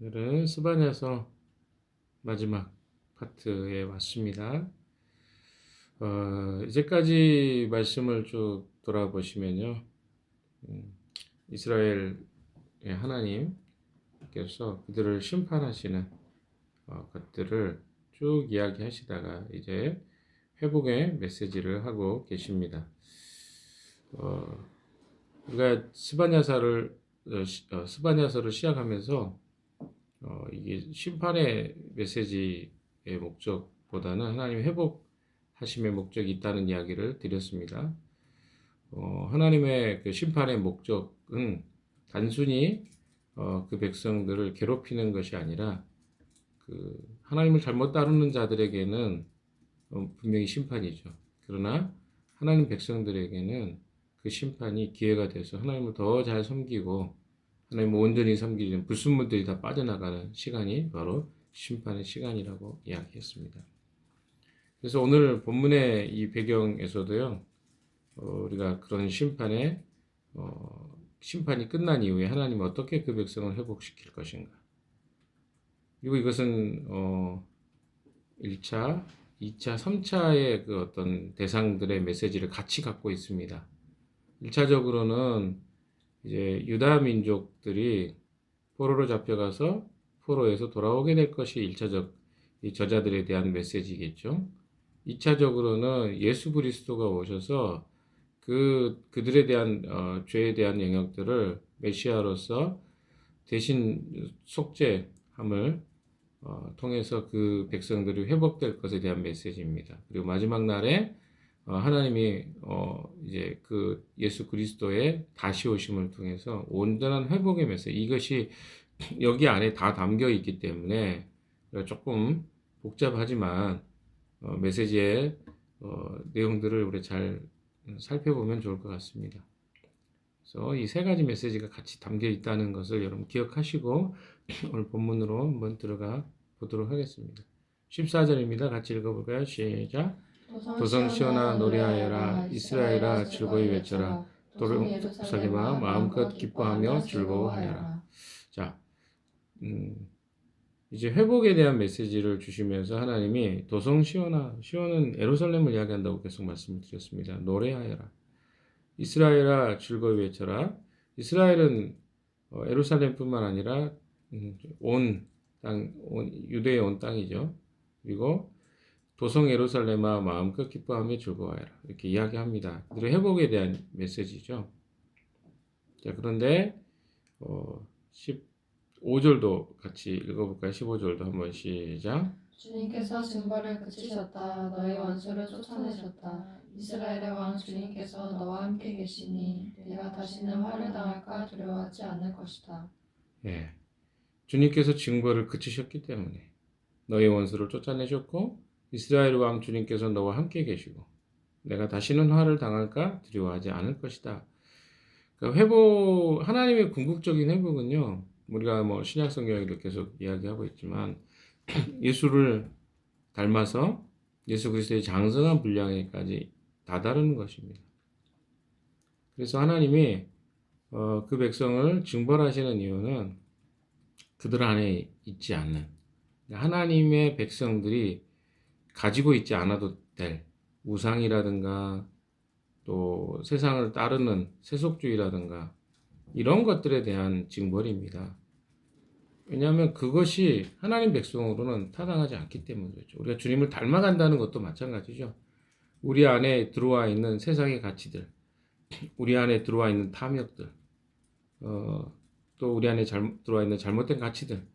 오늘은 스바냐서 마지막 파트에 왔습니다. 이제까지 말씀을 쭉 돌아보시면요. 이스라엘의 하나님께서 그들을 심판하시는 것들을 쭉 이야기하시다가 이제 회복의 메시지를 하고 계십니다. 우리가 스바냐서를 시작하면서 이게 심판의 메시지의 목적보다는 하나님 회복하심의 목적이 있다는 이야기를 드렸습니다. 하나님의 그 심판의 목적은 단순히 그 백성들을 괴롭히는 것이 아니라 그 하나님을 잘못 따르는 자들에게는 분명히 심판이죠. 그러나 하나님 백성들에게는 그 심판이 기회가 돼서 하나님을 더 잘 섬기고 하나님을 온전히 섬기는 불순물들이 다 빠져나가는 시간이 바로 심판의 시간이라고 이야기했습니다. 그래서 오늘 본문의 이 배경에서도요, 우리가 그런 심판이 끝난 이후에 하나님은 어떻게 그 백성을 회복시킬 것인가. 그리고 이것은 1차, 2차, 3차의 그 어떤 대상들의 메시지를 같이 갖고 있습니다. 1차적으로는 이제 유다 민족들이 포로로 잡혀가서 포로에서 돌아오게 될 것이 1차적 이 저자들에 대한 메시지겠죠. 2차적으로는 예수 그리스도가 오셔서 그들에 대한 죄에 대한 영역들을 메시아로서 대신 속죄함을 통해서 그 백성들이 회복될 것에 대한 메시지입니다. 그리고 마지막 날에 하나님이 이제 그 예수 그리스도의 다시 오심을 통해서 온전한 회복의 메시지, 이것이 여기 안에 다 담겨 있기 때문에 조금 복잡하지만 메시지의 내용들을 우리 잘 살펴보면 좋을 것 같습니다. 그래서 이 세 가지 메시지가 같이 담겨 있다는 것을 여러분 기억하시고 오늘 본문으로 한번 들어가 보도록 하겠습니다. 14절입니다. 같이 읽어볼까요? 시작. 도성 시온아 노래하여라, 이스라엘아 즐거이 외쳐라, 예루살렘아 마음껏 기뻐하며 즐거워하여라. 자, 이제 회복에 대한 메시지를 주시면서 하나님이 도성 시온아, 시온은 예루살렘을 이야기한다고 계속 말씀을 드렸습니다. 노래하여라, 이스라엘아 즐거이 외쳐라. 이스라엘은 예루살렘뿐만 아니라 온 땅, 유대의 온 땅이죠. 그리고 도성 예루살렘아 마음껏 기뻐하며 즐거워하여라. 이렇게 이야기합니다. 그들의 회복에 대한 메시지죠. 자, 그런데 15절도 같이 읽어볼까요? 15절도 한번 시작. 주님께서 징벌을 그치셨다. 너희 원수를 쫓아내셨다. 이스라엘의 왕 주님께서 너와 함께 계시니 네가 다시는 화를 당할까 두려워하지 않을 것이다. 예, 주님께서 징벌을 그치셨기 때문에 너희 원수를 쫓아내셨고 이스라엘 왕 주님께서 너와 함께 계시고 내가 다시는 화를 당할까 두려워하지 않을 것이다. 그러니까 하나님의 궁극적인 회복은요, 우리가 뭐 신약 성경에도 계속 이야기하고 있지만 예수를 닮아서 예수 그리스도의 장성한 분량에까지 다다르는 것입니다. 그래서 하나님이 그 백성을 징벌하시는 이유는 그들 안에 있지 않는 하나님의 백성들이 가지고 있지 않아도 될 우상이라든가 또 세상을 따르는 세속주의라든가 이런 것들에 대한 징벌입니다. 왜냐하면 그것이 하나님 백성으로는 타당하지 않기 때문이죠. 우리가 주님을 닮아간다는 것도 마찬가지죠. 우리 안에 들어와 있는 세상의 가치들, 우리 안에 들어와 있는 탐욕들, 또 우리 안에 들어와 있는 잘못된 가치들,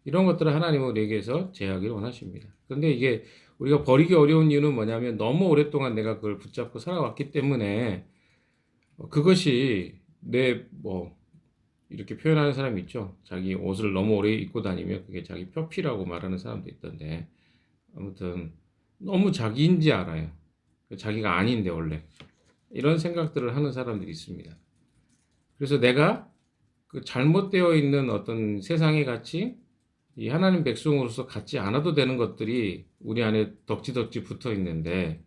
이런 것들을 하나님은 우리에게서 제하기를 원하십니다. 그런데 이게 우리가 버리기 어려운 이유는 뭐냐면 너무 오랫동안 내가 그걸 붙잡고 살아왔기 때문에 그것이 이렇게 표현하는 사람이 있죠. 자기 옷을 너무 오래 입고 다니면 그게 자기 표피라고 말하는 사람도 있던데, 아무튼 너무 자기인지 알아요. 자기가 아닌데 원래 이런 생각들을 하는 사람들이 있습니다. 그래서 내가 그 잘못되어 있는 어떤 세상의 가치, 이 하나님 백성으로서 갖지 않아도 되는 것들이 우리 안에 덕지덕지 붙어 있는데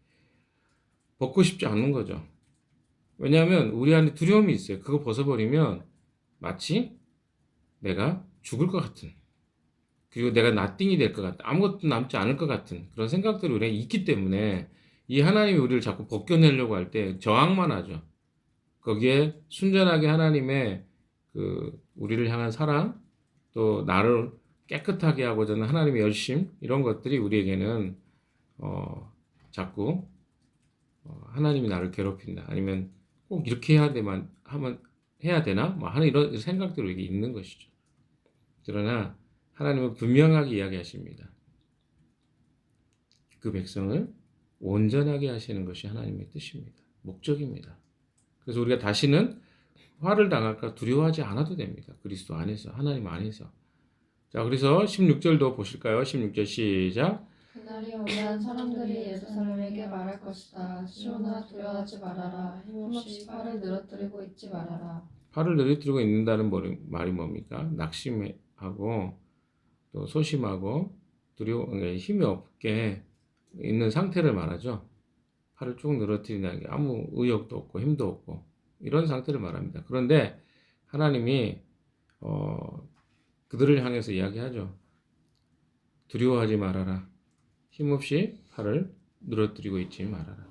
벗고 싶지 않은 거죠. 왜냐하면 우리 안에 두려움이 있어요. 그거 벗어버리면 마치 내가 죽을 것 같은 그리고 내가 나띵이 될 것 같다. 아무것도 남지 않을 것 같은 그런 생각들이 우리에게 있기 때문에 이 하나님이 우리를 자꾸 벗겨내려고 할 때 저항만 하죠. 거기에 순전하게 하나님의 그 우리를 향한 사랑, 또 나를 깨끗하게 하고자 하는 하나님의 열심, 이런 것들이 우리에게는 자꾸 하나님이 나를 괴롭힌다. 아니면 꼭 이렇게 해야 되만 하면 해야 되나? 뭐 하는 이런 생각들이 우리에게 있는 것이죠. 그러나 하나님은 분명하게 이야기하십니다. 그 백성을 온전하게 하시는 것이 하나님의 뜻입니다. 목적입니다. 그래서 우리가 다시는 화를 당할까 두려워하지 않아도 됩니다. 그리스도 안에서, 하나님 안에서. 자, 그래서 16절도 보실까요? 16절 시작. 그날이 오면 사람들이 예루살렘에게 말할 것이다. 시온아 두려워하지 말아라. 힘없이 팔을 늘어뜨리고 있지 말아라. 팔을 늘어뜨리고 있는다는 말이 뭡니까? 낙심하고 또 소심하고 힘이 없게 있는 상태를 말하죠. 팔을 쭉 늘어뜨린다는 게 아무 의욕도 없고 힘도 없고 이런 상태를 말합니다. 그런데 하나님이 그들을 향해서 이야기하죠. 두려워하지 말아라. 힘없이 팔을 늘어뜨리고 있지 말아라.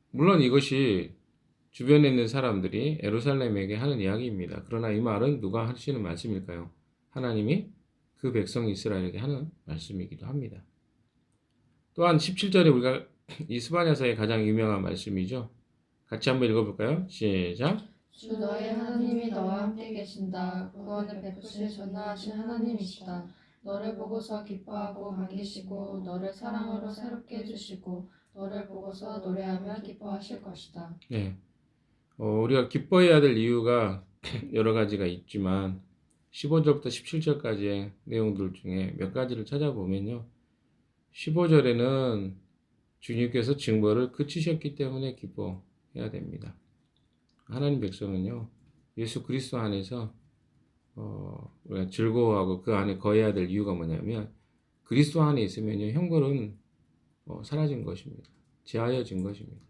물론 이것이 주변에 있는 사람들이 예루살렘에게 하는 이야기입니다. 그러나 이 말은 누가 하시는 말씀일까요? 하나님이 그 백성 이스라엘에게 하는 말씀이기도 합니다. 또한 17절에 우리가 이스바냐서의 가장 유명한 말씀이죠. 같이 한번 읽어볼까요? 시작. 주 너의 하나님이 너와 함께 계신다. 구원을 베푸실 전능하신 하나님이시다. 너를 보고서 기뻐하고 반기시고 너를 사랑으로 새롭게 해주시고 너를 보고서 노래하며 기뻐하실 것이다. 네. 우리가 기뻐해야 될 이유가 여러 가지가 있지만 15절부터 17절까지의 내용들 중에 몇 가지를 찾아보면요. 15절에는 주님께서 징벌을 그치셨기 때문에 기뻐해야 됩니다. 하나님 백성은요. 예수 그리스도 안에서 우리가 즐거워하고 그 안에 거해야 될 이유가 뭐냐면 그리스도 안에 있으면요. 형벌은 사라진 것입니다. 제하여진 것입니다.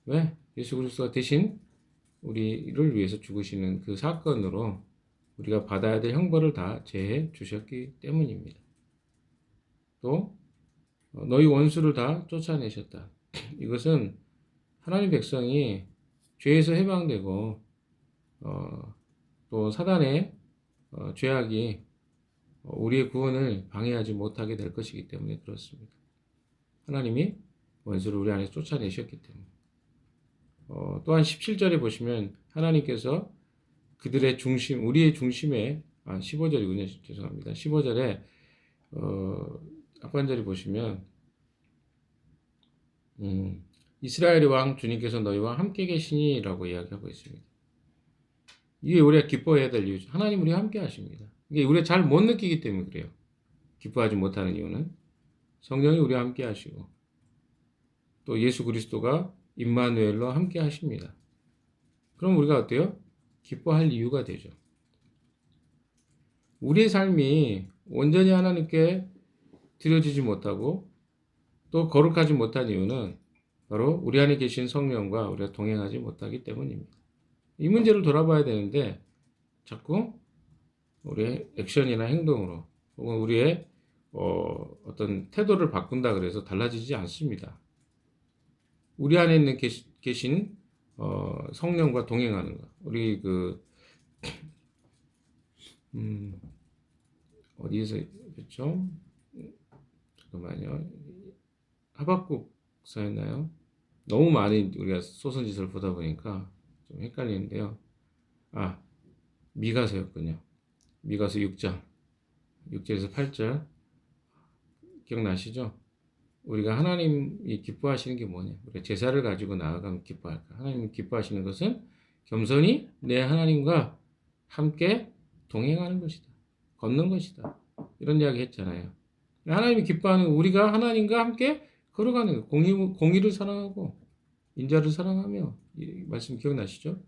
왜? 예수 그리스도가 대신 우리를 위해서 죽으시는 그 사건으로 우리가 받아야 될 형벌을 다 제해 주셨기 때문입니다. 또 너희 원수를 다 쫓아내셨다. 이것은 하나님 백성이 죄에서 해방되고 또 사단의 죄악이 우리의 구원을 방해하지 못하게 될 것이기 때문에 그렇습니다. 하나님이 원수를 우리 안에서 쫓아내셨기 때문에. 또한 17절에 보시면 하나님께서 그들의 중심, 우리의 중심에 15절이군요. 죄송합니다. 15절에 앞반절에 보시면 이스라엘의 왕 주님께서 너희와 함께 계시니 라고 이야기하고 있습니다. 이게 우리가 기뻐해야 될 이유죠. 하나님 우리와 함께 하십니다. 이게 우리가 잘 못 느끼기 때문에 그래요. 기뻐하지 못하는 이유는 성령이 우리와 함께 하시고 또 예수 그리스도가 임마누엘로 함께 하십니다. 그럼 우리가 어때요? 기뻐할 이유가 되죠. 우리의 삶이 온전히 하나님께 드려지지 못하고 또 거룩하지 못한 이유는 바로 우리 안에 계신 성령과 우리가 동행하지 못하기 때문입니다. 이 문제를 돌아봐야 되는데 자꾸 우리의 액션이나 행동으로 혹은 우리의 어떤 태도를 바꾼다 그래서 달라지지 않습니다. 우리 안에 있는 계신 성령과 동행하는 것. 우리 어디에서 했죠? 잠깐만요. 하박국서였나요? 너무 많이 우리가 소선지서를 보다 보니까 좀 헷갈리는데요. 미가서였군요. 미가서 6장 6절에서 8절 기억나시죠? 우리가 하나님이 기뻐하시는 게 뭐냐? 우리가 제사를 가지고 나아가면 기뻐할까? 하나님이 기뻐하시는 것은 겸손히 내 하나님과 함께 동행하는 것이다. 걷는 것이다. 이런 이야기 했잖아요. 하나님이 기뻐하는 우리가 하나님과 함께 걸어가는 것. 공의를 사랑하고 인자를 사랑하며 이 말씀 기억나시죠?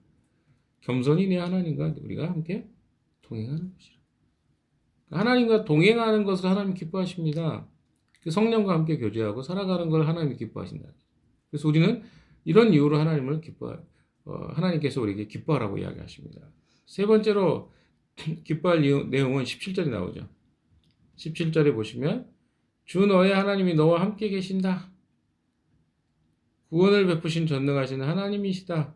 겸손히 내 하나님과 우리가 함께 동행하는 것이라. 하나님과 동행하는 것을 하나님 기뻐하십니다. 그 성령과 함께 교제하고 살아가는 걸 하나님이 기뻐하신다. 그래서 우리는 이런 이유로 하나님을 하나님께서 우리에게 기뻐하라고 이야기하십니다. 세 번째로 기뻐할 내용은 17절에 나오죠. 17절에 보시면 주 너의 하나님이 너와 함께 계신다. 구원을 베푸신 전능하신 하나님이시다.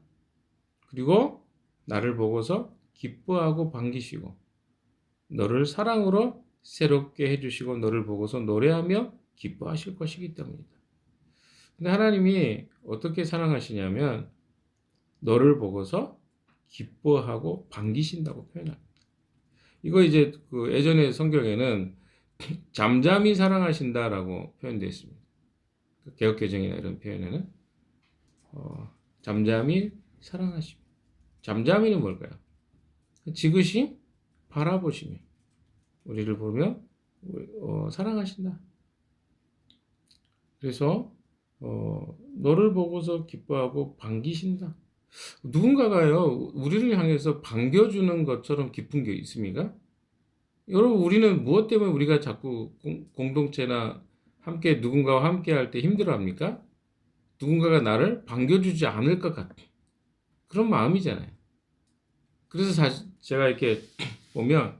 그리고 나를 보고서 기뻐하고 반기시고 너를 사랑으로 새롭게 해주시고 너를 보고서 노래하며 기뻐하실 것이기 때문이다. 근데 하나님이 어떻게 사랑하시냐면 너를 보고서 기뻐하고 반기신다고 표현합니다. 이거 이제 그 예전의 성경에는 잠잠히 사랑하신다라고 표현되어 있습니다. 개역개정이나 이런 표현에는 잠잠히 사랑하시며 잠잠히는 뭘까요? 지그시 바라보시며 우리를 보며 사랑하신다. 그래서 너를 보고서 기뻐하고 반기신다. 누군가가요 우리를 향해서 반겨주는 것처럼 기쁜 게 있습니까? 여러분 우리는 무엇 때문에 우리가 자꾸 공동체나 함께 누군가와 함께 할 때 힘들어합니까? 누군가가 나를 반겨주지 않을 것 같은 그런 마음이잖아요. 그래서 제가 이렇게 보면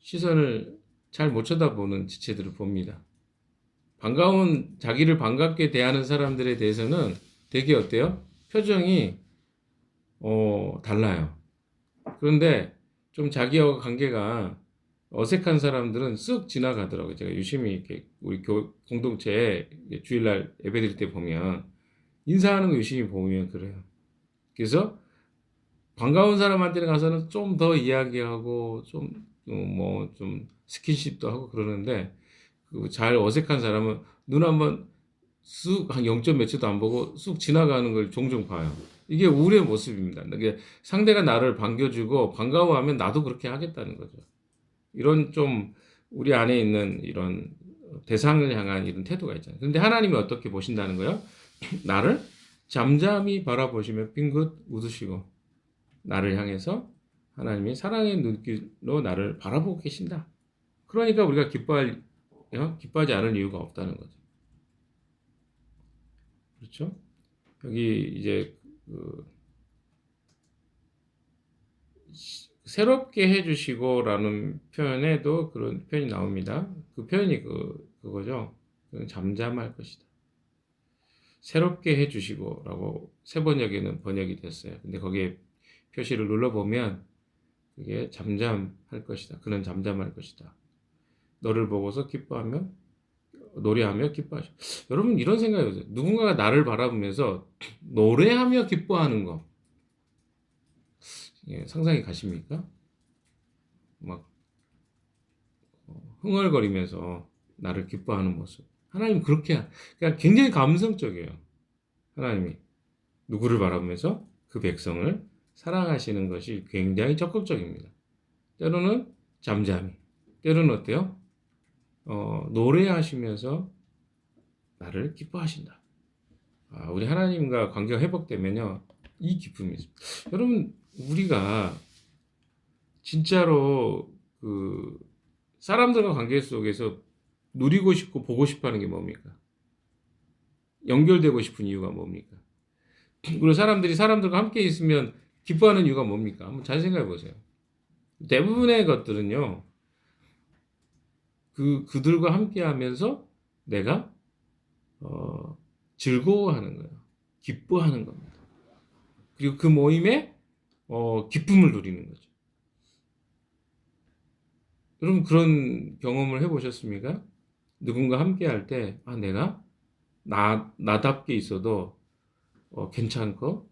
시선을 잘 못 쳐다보는 지체들을 봅니다. 자기를 반갑게 대하는 사람들에 대해서는 되게 어때요? 표정이 달라요. 그런데 좀 자기와 관계가 어색한 사람들은 쓱 지나가더라고요. 제가 유심히 이렇게 우리 공동체에 주일날 예배드릴 때 보면 인사하는 거 유심히 보면 그래요. 그래서 반가운 사람한테 가서는 좀 더 이야기하고 좀 스킨십도 하고 그러는데 잘 어색한 사람은 눈 한번 쑥 한 0점 몇 초도 안 보고 쑥 지나가는 걸 종종 봐요. 이게 우리의 모습입니다. 이게 상대가 나를 반겨주고 반가워하면 나도 그렇게 하겠다는 거죠. 이런 좀 우리 안에 있는 이런 대상을 향한 이런 태도가 있잖아요. 그런데 하나님이 어떻게 보신다는 거예요? 나를 잠잠히 바라보시며 빙긋 웃으시고 나를 향해서 하나님이 사랑의 눈길로 나를 바라보고 계신다. 그러니까 우리가 기뻐하지 않을 이유가 없다는 거죠. 그렇죠? 여기 이제 새롭게 해주시고라는 표현에도 그런 표현이 나옵니다. 그 표현이 그거죠. 잠잠할 것이다. 새롭게 해주시고라고 세 번역에는 번역이 됐어요. 근데 거기에 표시를 눌러보면 그게 잠잠할 것이다. 그는 잠잠할 것이다. 너를 보고서 기뻐하며 노래하며 기뻐하죠. 여러분 이런 생각이 드세요. 누군가가 나를 바라보면서 노래하며 기뻐하는 거 상상이 가십니까? 막 흥얼거리면서 나를 기뻐하는 모습. 하나님 그렇게 그냥 굉장히 감성적이에요. 하나님이 누구를 바라보면서 그 백성을 사랑하시는 것이 굉장히 적극적입니다. 때로는 잠잠히, 때로는 어때요? 노래하시면서 나를 기뻐하신다. 우리 하나님과 관계가 회복되면요, 이 기쁨이 있습니다. 여러분, 우리가 진짜로 사람들과 관계 속에서 누리고 싶고 보고 싶어 하는 게 뭡니까? 연결되고 싶은 이유가 뭡니까? 그리고 사람들과 함께 있으면 기뻐하는 이유가 뭡니까? 한번 잘 생각해 보세요. 대부분의 것들은요, 그들과 함께 하면서 내가, 즐거워하는 거예요. 기뻐하는 겁니다. 그리고 그 모임에, 기쁨을 누리는 거죠. 여러분, 그런 경험을 해보셨습니까? 누군가 함께 할 때, 내가 나답게 있어도, 괜찮고,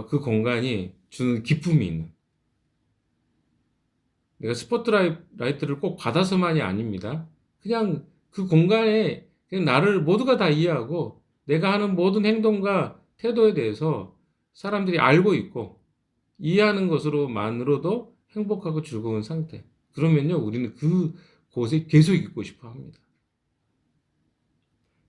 그 공간이 주는 기쁨이 있는. 내가 스포트라이트를 꼭 받아서만이 아닙니다. 그냥 그 공간에 그냥 나를 모두가 다 이해하고 내가 하는 모든 행동과 태도에 대해서 사람들이 알고 있고 이해하는 것으로만으로도 행복하고 즐거운 상태. 그러면요, 우리는 그 곳에 계속 있고 싶어 합니다.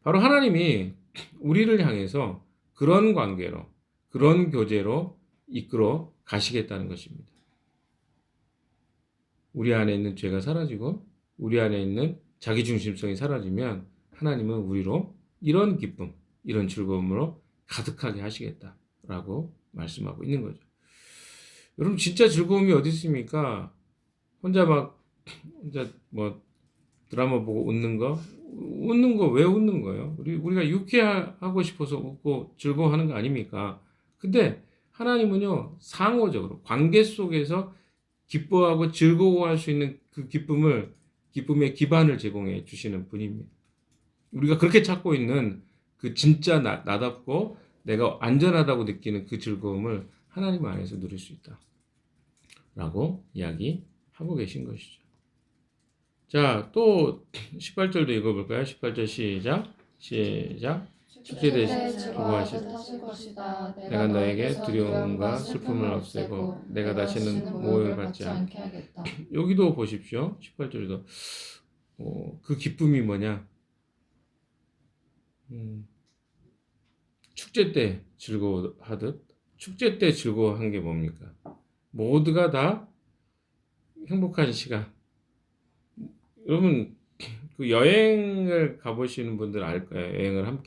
바로 하나님이 우리를 향해서 그런 관계로, 그런 교제로 이끌어 가시겠다는 것입니다. 우리 안에 있는 죄가 사라지고 우리 안에 있는 자기중심성이 사라지면 하나님은 우리로 이런 기쁨, 이런 즐거움으로 가득하게 하시겠다라고 말씀하고 있는 거죠. 여러분 진짜 즐거움이 어디 있습니까? 혼자 뭐 드라마 보고 웃는 거 왜 웃는 거예요? 우리가 유쾌하고 싶어서 웃고 즐거워하는 거 아닙니까? 근데 하나님은요, 상호적으로 관계 속에서 기뻐하고 즐거워할 수 있는 그 기쁨의 기반을 제공해 주시는 분입니다. 우리가 그렇게 찾고 있는 그 진짜 나답고 내가 안전하다고 느끼는 그 즐거움을 하나님 안에서 누릴 수 있다. 라고 이야기하고 계신 것이죠. 자, 또 18절도 읽어볼까요? 18절 시작. 축제 때 기뻐하시라. 하실 것이다. 내가 너에게 두려움과 슬픔을 없애고 내가 다시는 모욕을 받지 않게 하겠다. 여기도 보십시오. 18절에도 그 기쁨이 뭐냐? 축제 때 즐거워하듯 축제 때 즐거워한 게 뭡니까? 모두가 다 행복한 시간. 여러분 그 여행을 가보시는 분들 알 거예요.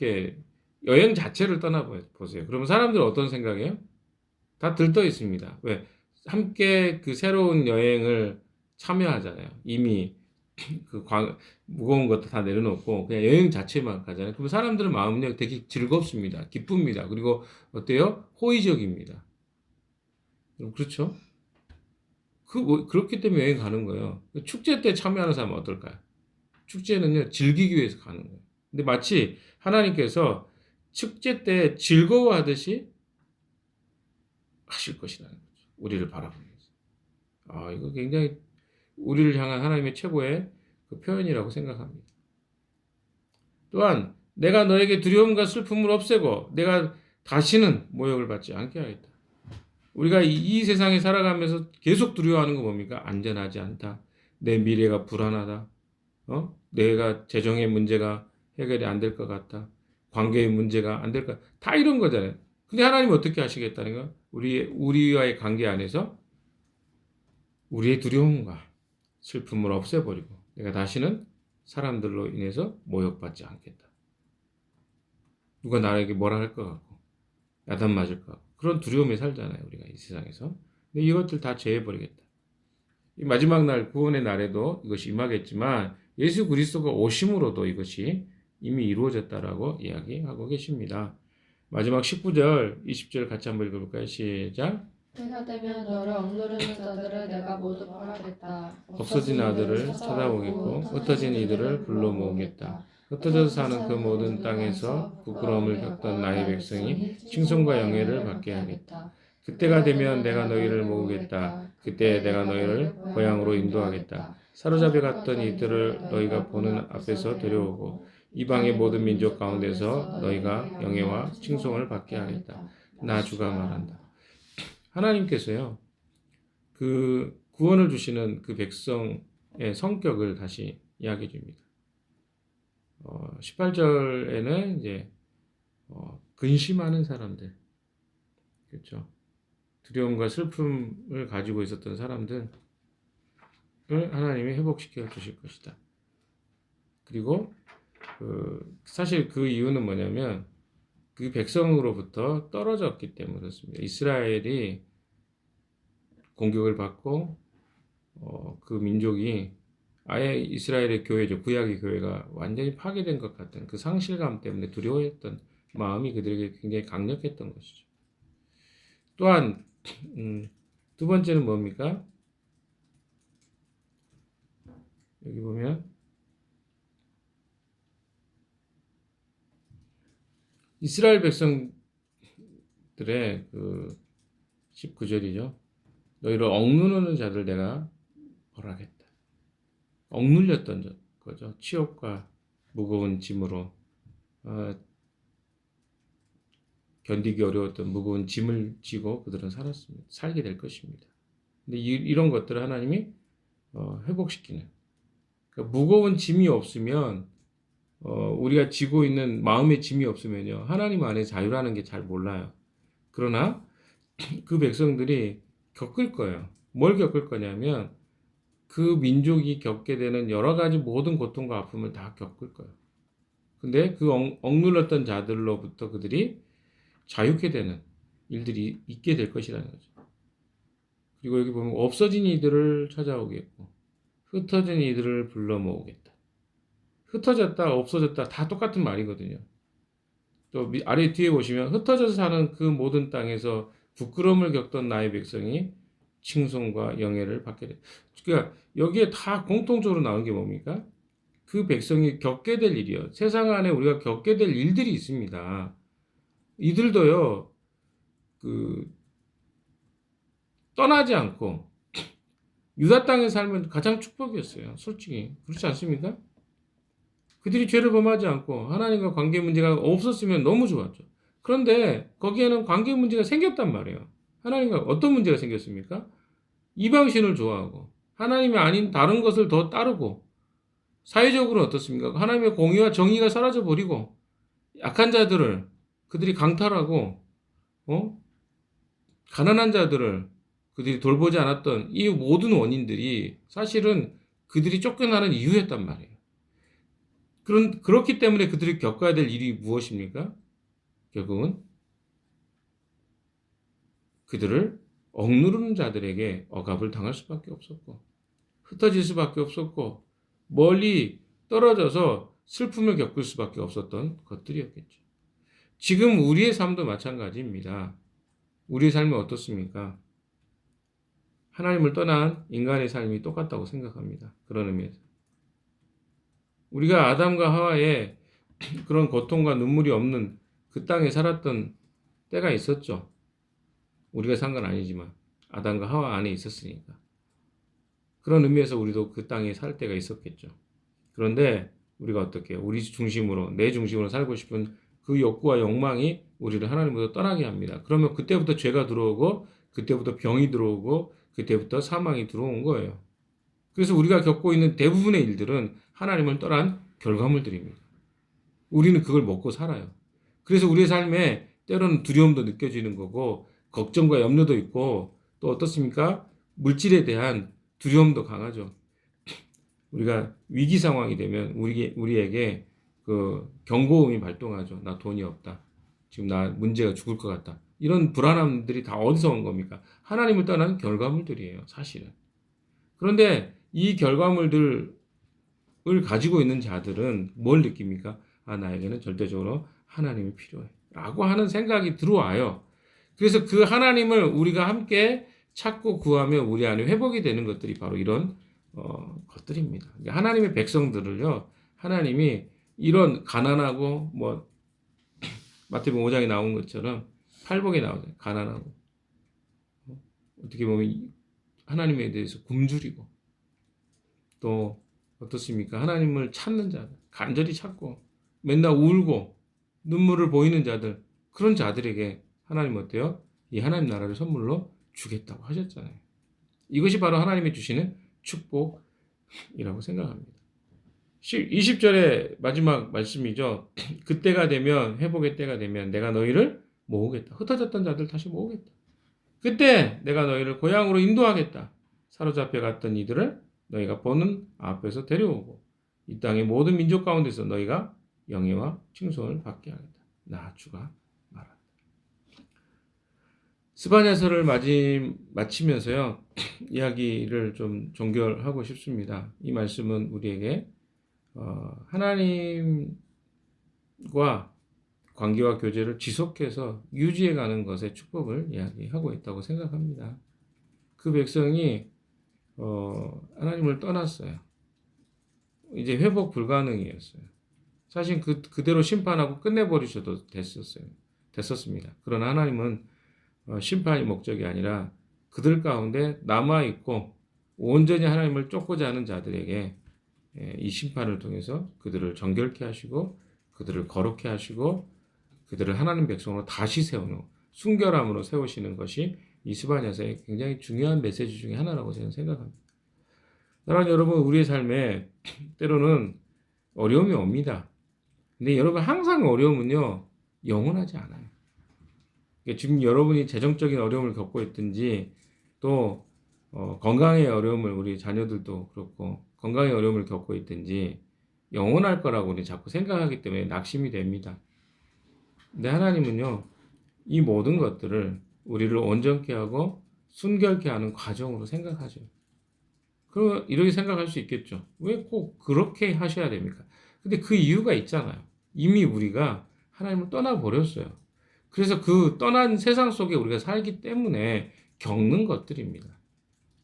여행 자체를 떠나보세요. 그러면 사람들은 어떤 생각이에요? 다 들떠 있습니다. 왜? 함께 그 새로운 여행을 참여하잖아요. 이미 무거운 것도 다 내려놓고 그냥 여행 자체만 가잖아요. 그럼 사람들은 마음은요 되게 즐겁습니다. 기쁩니다. 그리고 어때요? 호의적입니다. 그렇죠? 그렇기 때문에 여행 가는 거예요. 축제 때 참여하는 사람은 어떨까요? 축제는요, 즐기기 위해서 가는 거예요. 근데 마치 하나님께서 축제 때 즐거워하듯이 하실 것이라는 거죠. 우리를 바라보면서. 이거 굉장히 우리를 향한 하나님의 최고의 그 표현이라고 생각합니다. 또한 내가 너에게 두려움과 슬픔을 없애고 내가 다시는 모욕을 받지 않게 하겠다. 우리가 이 세상에 살아가면서 계속 두려워하는 거 뭡니까? 안전하지 않다. 내 미래가 불안하다. 내가 재정의 문제가 해결이 안 될 것 같다. 관계의 문제가 안 될 것 같다. 다 이런 거잖아요. 근데 하나님은 어떻게 하시겠다는 거? 우리와의 관계 안에서 우리의 두려움과 슬픔을 없애버리고 내가 다시는 사람들로 인해서 모욕받지 않겠다. 누가 나에게 뭐라 할 것 같고 야단 맞을 것 같고 그런 두려움에 살잖아요. 우리가 이 세상에서. 근데 이것들 다 제해버리겠다. 이 마지막 날 구원의 날에도 이것이 임하겠지만 예수 그리스도가 오심으로도 이것이 이미 이루어졌다라고 이야기하고 계십니다. 마지막 19절, 20절 같이 한번 읽어볼까요? 시작. 때가 되면 너를 억누르는 자들을 내가 모두 벌하겠다. 없어진 아들을 찾아오겠고 흩어진 이들을 불러 모으겠다. 흩어져서 사는 그 모든 땅에서 부끄러움을 겪던 나의 백성이 칭송과 영예를 받게 하겠다. 그때가 되면 내가 너희를 모으겠다. 그때 내가 너희를 고향으로 인도하겠다. 사로잡혀 갔던 이들을 너희가 보는 앞에서 데려오고 이방의 모든 민족 가운데서 너희가 영예와 칭송을 받게 하겠다. 나 주가 말한다. 하나님께서요. 그 구원을 주시는 그 백성의 성격을 다시 이야기해 줍니다. 18절에는 이제 근심하는 사람들, 그렇죠? 두려움과 슬픔을 가지고 있었던 사람들을 하나님이 회복시켜 주실 것이다. 그리고 사실 그 이유는 뭐냐면 그 백성으로부터 떨어졌기 때문에 그렇습니다. 이스라엘이 공격을 받고 그 민족이 아예 이스라엘의 교회죠. 구약의 교회가 완전히 파괴된 것 같은 그 상실감 때문에 두려워했던 마음이 그들에게 굉장히 강력했던 것이죠. 또한 두 번째는 뭡니까? 여기 보면 이스라엘 백성들의 그 19절이죠. 너희를 억누르는 자들 내가 벌하겠다. 억눌렸던 거죠. 치욕과 무거운 짐으로 견디기 어려웠던 무거운 짐을 지고 그들은 살게 될 것입니다. 근데 이런 것들을 하나님이 회복시키는. 그러니까 무거운 짐이 없으면 우리가 지고 있는 마음의 짐이 없으면요. 하나님 안에 자유라는 게 잘 몰라요. 그러나 그 백성들이 겪을 거예요. 뭘 겪을 거냐면 그 민족이 겪게 되는 여러 가지 모든 고통과 아픔을 다 겪을 거예요. 근데 그 억눌렀던 자들로부터 그들이 자유케 되는 일들이 있게 될 것이라는 거죠. 그리고 여기 보면 없어진 이들을 찾아오겠고 흩어진 이들을 불러 모으겠다. 흩어졌다, 없어졌다 다 똑같은 말이거든요. 또 아래 뒤에 보시면 흩어져서 사는 그 모든 땅에서 부끄러움을 겪던 나의 백성이 칭송과 영예를 받게 돼. 그러니까 여기에 다 공통적으로 나온 게 뭡니까? 그 백성이 겪게 될 일이요. 세상 안에 우리가 겪게 될 일들이 있습니다. 이들도요, 그, 떠나지 않고 유다 땅에 살면 가장 축복이었어요. 솔직히. 그렇지 않습니까? 그들이 죄를 범하지 않고 하나님과 관계 문제가 없었으면 너무 좋았죠. 그런데 거기에는 관계 문제가 생겼단 말이에요. 하나님과 어떤 문제가 생겼습니까? 이방신을 좋아하고 하나님이 아닌 다른 것을 더 따르고 사회적으로 어떻습니까? 하나님의 공의와 정의가 사라져 버리고 약한 자들을 그들이 강탈하고 가난한 자들을 그들이 돌보지 않았던 이 모든 원인들이 사실은 그들이 쫓겨나는 이유였단 말이에요. 그렇기 때문에 그들이 겪어야 될 일이 무엇입니까? 결국은 그들을 억누르는 자들에게 억압을 당할 수밖에 없었고 흩어질 수밖에 없었고 멀리 떨어져서 슬픔을 겪을 수밖에 없었던 것들이었겠죠. 지금 우리의 삶도 마찬가지입니다. 우리의 삶이 어떻습니까? 하나님을 떠난 인간의 삶이 똑같다고 생각합니다. 그런 의미에서. 우리가 아담과 하와의 그런 고통과 눈물이 없는 그 땅에 살았던 때가 있었죠. 우리가 산 건 아니지만 아담과 하와 안에 있었으니까. 그런 의미에서 우리도 그 땅에 살 때가 있었겠죠. 그런데 우리가 어떻게 우리 중심으로 내 중심으로 살고 싶은 그 욕구와 욕망이 우리를 하나님으로부터 떠나게 합니다. 그러면 그때부터 죄가 들어오고 그때부터 병이 들어오고 그때부터 사망이 들어온 거예요. 그래서 우리가 겪고 있는 대부분의 일들은 하나님을 떠난 결과물들입니다. 우리는 그걸 먹고 살아요. 그래서 우리의 삶에 때로는 두려움도 느껴지는 거고 걱정과 염려도 있고 또 어떻습니까? 물질에 대한 두려움도 강하죠. 우리가 위기 상황이 되면 우리에게 그 경고음이 발동하죠. 나 돈이 없다. 지금 나 문제가 죽을 것 같다. 이런 불안함들이 다 어디서 온 겁니까? 하나님을 떠난 결과물들이에요. 사실은. 그런데 이 결과물들을 가지고 있는 자들은 뭘 느낍니까? 아, 나에게는 절대적으로 하나님이 필요해. 라고 하는 생각이 들어와요. 그래서 그 하나님을 우리가 함께 찾고 구하며 우리 안에 회복이 되는 것들이 바로 이런 것들입니다. 하나님의 백성들을요, 하나님이 이런 가난하고 마태복음 5장에 나온 것처럼 팔복에 나오죠. 가난하고 어떻게 보면 하나님에 대해서 굶주리고 또 어떻습니까? 하나님을 찾는 자들, 간절히 찾고 맨날 울고 눈물을 보이는 자들, 그런 자들에게 하나님 어때요? 이 하나님 나라를 선물로 주겠다고 하셨잖아요. 이것이 바로 하나님이 주시는 축복이라고 생각합니다. 20절의 마지막 말씀이죠. 그때가 되면, 회복의 때가 되면 내가 너희를 모으겠다. 흩어졌던 자들 다시 모으겠다. 그때 내가 너희를 고향으로 인도하겠다. 사로잡혀 갔던 이들을 너희가 보는 앞에서 데려오고 이 땅의 모든 민족 가운데서 너희가 영예와 칭송을 받게 하겠다. 나 주가 말한다. 스바냐서를 마치면서요. 이야기를 좀 종결하고 싶습니다. 이 말씀은 우리에게 하나님과 관계와 교제를 지속해서 유지해가는 것의 축복을 이야기하고 있다고 생각합니다. 그 백성이 하나님을 떠났어요. 이제 회복 불가능이었어요. 사실 그대로 심판하고 끝내버리셔도 됐었습니다. 그러나 하나님은 심판이 목적이 아니라 그들 가운데 남아있고 온전히 하나님을 쫓고자 하는 자들에게 이 심판을 통해서 그들을 정결케 하시고 그들을 거룩케 하시고 그들을 하나님 백성으로 다시 세우는 순결함으로 세우시는 것이 이 스바냐서의 굉장히 중요한 메시지 중에 하나라고 저는 생각합니다. 사랑하는 여러분, 우리의 삶에 때로는 어려움이 옵니다. 근데 여러분, 항상 어려움은요 영원하지 않아요. 지금 여러분이 재정적인 어려움을 겪고 있든지 또 건강의 어려움을 우리 자녀들도 그렇고 건강의 어려움을 겪고 있든지 영원할 거라고 우리 자꾸 생각하기 때문에 낙심이 됩니다. 근데 하나님은요 이 모든 것들을 우리를 온전케 하고 순결케 하는 과정으로 생각하죠. 그러면 이렇게 생각할 수 있겠죠. 왜 꼭 그렇게 하셔야 됩니까? 근데 그 이유가 있잖아요. 이미 우리가 하나님을 떠나버렸어요. 그래서 그 떠난 세상 속에 우리가 살기 때문에 겪는 것들입니다.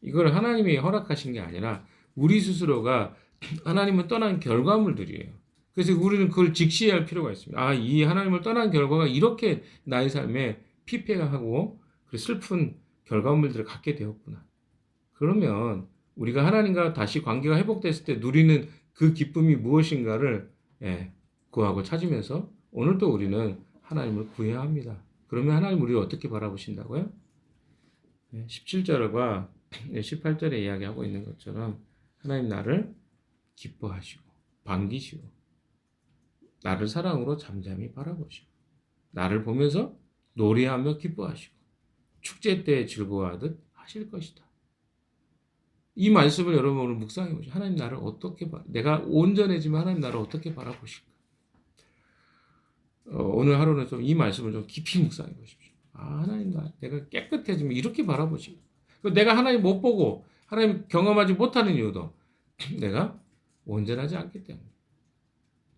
이걸 하나님이 허락하신 게 아니라 우리 스스로가 하나님을 떠난 결과물들이에요. 그래서 우리는 그걸 직시할 필요가 있습니다. 아, 이 하나님을 떠난 결과가 이렇게 나의 삶에 피폐하고 슬픈 결과물들을 갖게 되었구나. 그러면 우리가 하나님과 다시 관계가 회복됐을 때 누리는 그 기쁨이 무엇인가를 구하고 찾으면서 오늘도 우리는 하나님을 구해야 합니다. 그러면 하나님 우리를 어떻게 바라보신다고요? 17절과 18절에 이야기하고 있는 것처럼 하나님 나를 기뻐하시고 반기시고 나를 사랑으로 잠잠히 바라보시고 나를 보면서 노래하며 기뻐하시고 축제 때 즐거워하듯 하실 것이다. 이 말씀을 여러분 오늘 묵상해 보시죠. 하나님 나를 어떻게 내가 온전해지면 하나님 나를 어떻게 바라보실까? 오늘 하루는 좀 이 말씀을 좀 깊이 묵상해 보십시오. 아, 하나님 내가 깨끗해지면 이렇게 바라보시고 내가 하나님 못 보고 하나님 경험하지 못하는 이유도 내가 온전하지 않기 때문에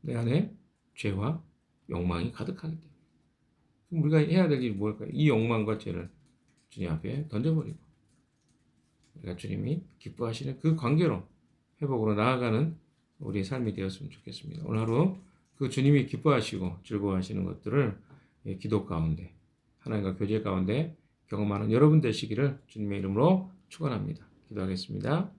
내 안에 죄와 욕망이 가득하기 때문에 그럼 우리가 해야 될 일이 뭘까요? 이 욕망과 죄를 주님 앞에 던져버리고 우리가 주님이 기뻐하시는 그 관계로 회복으로 나아가는 우리의 삶이 되었으면 좋겠습니다. 오늘 하루 그 주님이 기뻐하시고 즐거워하시는 것들을 기도 가운데 하나님과 교제 가운데 경험하는 여러분 되시기를 주님의 이름으로 축원합니다. 기도하겠습니다.